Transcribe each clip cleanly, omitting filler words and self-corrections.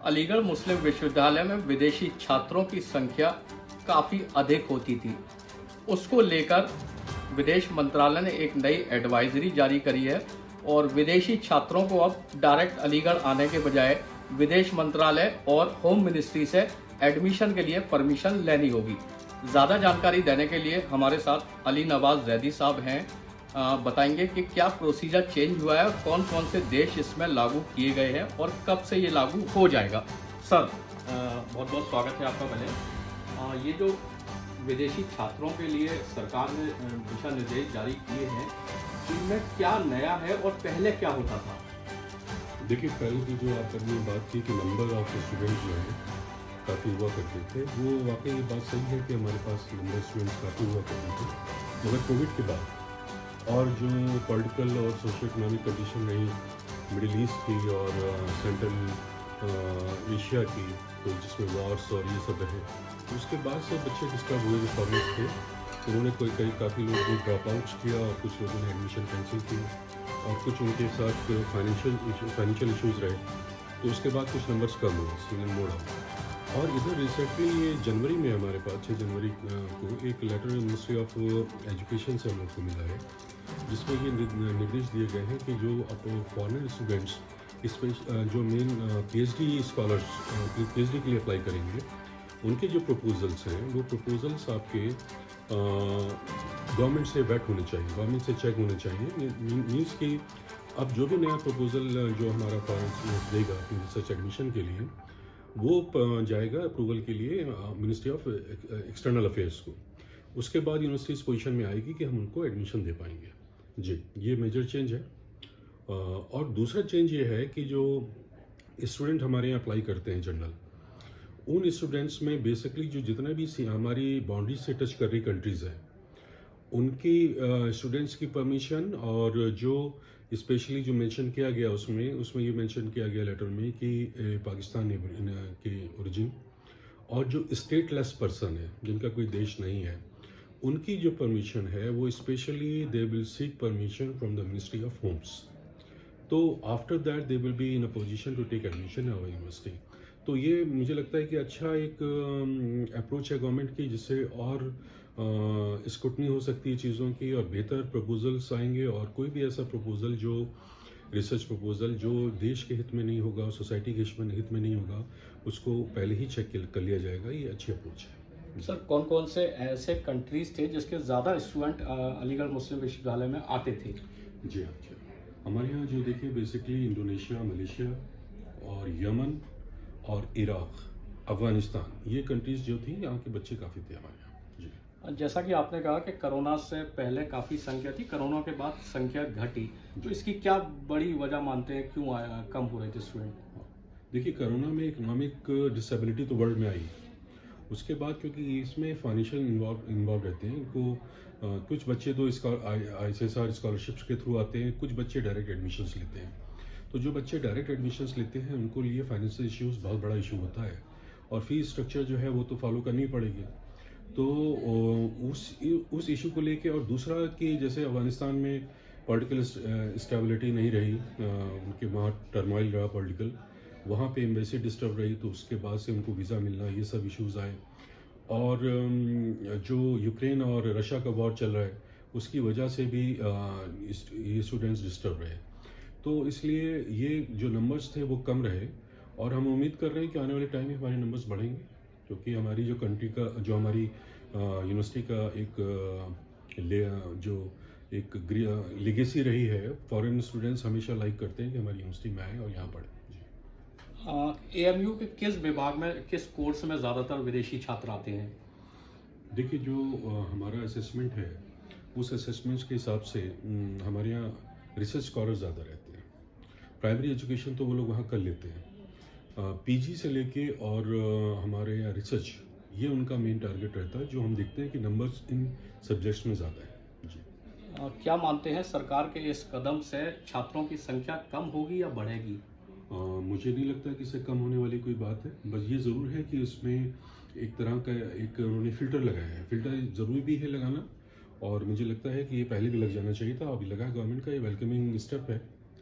अलीगढ़ मुस्लिम विश्वविद्यालय में विदेशी छात्रों की संख्या काफ़ी अधिक होती थी। उसको लेकर विदेश मंत्रालय ने एक नई एडवाइजरी जारी करी है और विदेशी छात्रों को अब डायरेक्ट अलीगढ़ आने के बजाय विदेश मंत्रालय और होम मिनिस्ट्री से एडमिशन के लिए परमिशन लेनी होगी। ज़्यादा जानकारी देने के लिए हमारे साथ अली नवाज जैदी साहब हैं। बताएंगे कि क्या प्रोसीजर चेंज हुआ है और कौन कौन से देश इसमें लागू किए गए हैं और कब से ये लागू हो जाएगा। सर, बहुत बहुत स्वागत है आपका। पहले ये जो विदेशी छात्रों के लिए सरकार ने दिशा निर्देश जारी किए हैं, इनमें क्या नया है और पहले क्या होता था? देखिए, पहले की जो आपने बात की कि नंबर ऑफ स्टूडेंट जो है काफ़ी हुआ करते थे, वो वाकई ये बात सही है कि हमारे पास नंबर स्टूडेंट्स काफ़ी हुआ करते थे। मगर कोविड के बाद और जो पॉलिटिकल और सोशल इकोनॉमिक कंडीशन रही मिडिल ईस्ट की और सेंट्रल एशिया की, तो जिसमें वॉर्स और ये सब रहे, तो उसके बाद से बच्चे डिस्टर्ब हुए जो फॉरनर्स थे। उन्होंने काफ़ी लोग ड्रॉप आउट किया और कुछ लोगों ने एडमिशन कैंसिल किया और कुछ उनके साथ फाइनेंशियल इश्यूज़ रहे, तो उसके बाद कुछ नंबर्स कम हुए, सीजन मोड आउट। और इधर रिसेंटली ये जनवरी में हमारे पास 6 जनवरी को एक लेटर मिनिस्ट्री ऑफ एजुकेशन से हम लोग को मिला है, जिसमें ये निर्देश दिए गए हैं कि जो अपने फॉरेन स्टूडेंट्स जो मेन पीएचडी स्कॉलर्स पीएचडी के लिए अप्लाई करेंगे, उनके जो प्रपोजल्स हैं वो प्रपोजल्स आपके गवर्नमेंट से वेट होने चाहिए, गवर्नमेंट से चेक होने चाहिए। मीन्स कि अब जो भी नया प्रपोजल जो हमारा फॉरेन देगा अपनी रिसर्च एडमिशन के लिए, वो जाएगा अप्रूवल के लिए मिनिस्ट्री ऑफ एक्सटर्नल अफेयर्स को। उसके बाद यूनिवर्सिटी इस पोजीशन में आएगी कि हम उनको एडमिशन दे पाएंगे। जी, ये मेजर चेंज है। और दूसरा चेंज ये है कि जो स्टूडेंट हमारे यहाँ अप्लाई करते हैं जनरल, उन स्टूडेंट्स में बेसिकली जो जितना भी हमारी बाउंड्री से टच कर रही कंट्रीज़ हैं, उनकी स्टूडेंट्स की परमिशन, और जो स्पेशली जो मेंशन किया गया उसमें ये मेंशन किया गया लेटर में कि पाकिस्तान के ओरिजिन और जो स्टेटलेस पर्सन है, जिनका कोई देश नहीं है, उनकी जो परमिशन है वो specially they will seek permission from the ministry of homes. तो after that they will be in a position to take admission in our university. तो ये मुझे लगता है कि अच्छा एक अप्रोच है गवर्नमेंट की, जिससे और स्क्रूटनी हो सकती है चीज़ों की और बेहतर प्रपोजल्स आएंगे। और कोई भी ऐसा प्रपोजल जो रिसर्च प्रपोजल जो देश के हित में नहीं होगा, सोसाइटी के हित में नहीं होगा, उसको पहले ही चेक कर लिया जाएगा। ये अच्छी अप्रोच है। सर, कौन कौन से ऐसे कंट्रीज थे जिसके ज़्यादा स्टूडेंट अलीगढ़ मुस्लिम विश्वविद्यालय में आते थे? जी हाँ, जी। हमारे यहाँ जो देखिए बेसिकली इंडोनेशिया, मलेशिया और यमन और इराक, अफगानिस्तान, ये कंट्रीज़ जो थी, यहाँ के बच्चे काफ़ी थे हमारे यहाँ। जी। जैसा कि आपने कहा कि कोरोना से पहले काफ़ी संख्या थी, कोरोना के बाद संख्या घटी, तो इसकी क्या बड़ी वजह मानते हैं, क्यों कम हो रहे थे स्टूडेंट? देखिए, कोरोना में इकोनॉमिक डिसेबिलिटी तो वर्ल्ड में आई। उसके बाद क्योंकि इसमें फाइनेंशियल इन्वॉल्व रहते हैं, इनको कुछ बच्चे तो ICSR स्कॉलरशिप्स के थ्रू आते हैं, कुछ बच्चे डायरेक्ट एडमिशन्स लेते हैं। तो जो बच्चे डायरेक्ट एडमिशन्स लेते हैं, उनको लिए फाइनेंशियल इश्यूज़ बहुत बड़ा इशू होता है, और फीस स्ट्रक्चर जो है वो तो फॉलो करनी पड़ेगी। तो उस इशू को लेके, और दूसरा कि जैसे अफगानिस्तान में पॉलिटिकल स्टेबिलिटी नहीं रही, उनके वहाँ टर्मोइल रहा पॉलिटिकल, वहाँ पे एम्बेसी डिस्टर्ब रही, तो उसके बाद से उनको वीज़ा मिलना, ये सब इश्यूज़ आए। और जो यूक्रेन और रशिया का वॉर चल रहा है, उसकी वजह से भी ये स्टूडेंट्स डिस्टर्ब रहे। तो इसलिए ये जो नंबर्स थे वो कम रहे, और हम उम्मीद कर रहे हैं कि आने वाले टाइम में हमारे नंबर्स बढ़ेंगे, क्योंकि हमारी जो कंट्री का, जो हमारी यूनिवर्सिटी का एक लेगेसी रही है, फॉरेन स्टूडेंट्स हमेशा लाइक करते हैं कि हमारी यूनिवर्सिटी में आए और यहाँ पढ़ें। AMU के किस विभाग में, किस कोर्स में ज़्यादातर विदेशी छात्र आते हैं? देखिए, जो हमारा असेसमेंट है, उस असेसमेंट्स के हिसाब से हमारे यहाँ रिसर्च स्कॉलर ज़्यादा रहते हैं। प्राइमरी एजुकेशन तो वो लोग वहाँ कर लेते हैं, PG से लेके और हमारे यहाँ रिसर्च, ये उनका मेन टारगेट रहता है, जो हम देखते हैं कि नंबर्स इन सब्जेक्ट्स में ज़्यादा है। जी। क्या मानते हैं, सरकार के इस कदम से छात्रों की संख्या कम होगी या बढ़ेगी? मुझे नहीं लगता कि इससे कम होने वाली कोई बात है। बस ये ज़रूर है कि इसमें एक तरह का उन्होंने फ़िल्टर लगाया है। फ़िल्टर ज़रूरी भी है लगाना, और मुझे लगता है कि ये पहले भी लग जाना चाहिए था, अभी लगा गवर्नमेंट का, ये वेलकमिंग स्टेप है।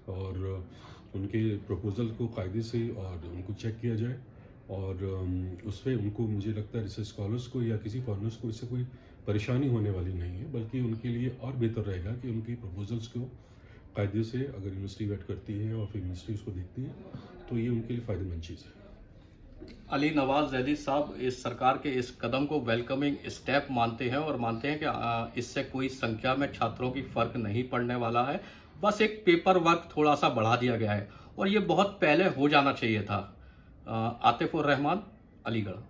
और उनके प्रपोज़ल को कायदे से और उनको चेक किया जाए और उससे उनको, मुझे लगता है रिसर्च स्कॉलर्स को या किसी फॉरेनर्स को इससे कोई परेशानी होने वाली नहीं है, बल्कि उनके लिए और बेहतर रहेगा कि उनकी प्रपोज़ल्स को कायदे से अगर यूनिवर्सिटी वेट करती है और फिर यूनिवर्सिटी उसको देखती है तो ये उनके लिए फ़ायदेमंद चीज़ है। अली नवाज जैदी साहब इस सरकार के इस कदम को वेलकमिंग स्टेप मानते हैं और मानते हैं कि इससे कोई संख्या में छात्रों की फर्क नहीं पड़ने वाला है, बस एक पेपर वर्क थोड़ा सा बढ़ा दिया गया है और ये बहुत पहले हो जाना चाहिए था। आतिफ उर रहमान, अलीगढ़।